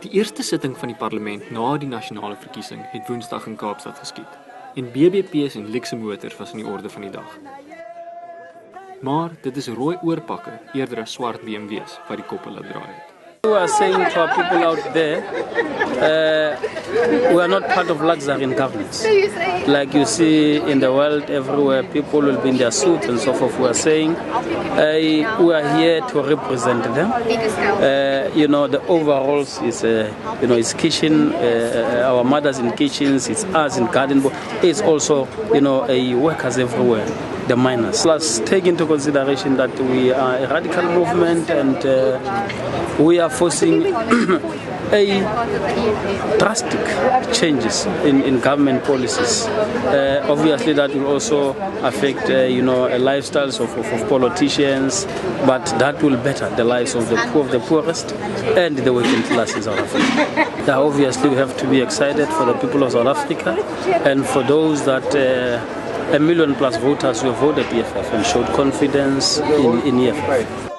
Die eerste sitting van die parlement na die nasionale verkiesing het Woensdag in Kaapstad geskied en BBP's en luxe motors was in die orde van die dag. Maar dit is rooi oorpakke eerder as swart BMW's wat die koppe laat draai het. We are saying to our people out there, we are not part of luxury in governance. Like you see in the world everywhere, people will be in their suits and so forth. We are saying we are here to represent them. The overalls is, it's kitchen, our mothers in kitchens, it's us in garden, but it's also, workers everywhere. The miners. Let's take into consideration that we are a radical movement and we are forcing drastic changes in government policies. Obviously that will also affect lifestyles of politicians, but that will better the lives of the poor, of the poorest and the working class in South Africa. Now, obviously we have to be excited for the people of South Africa and for those that 1 million+ voters who have voted EFF and showed confidence in EFF.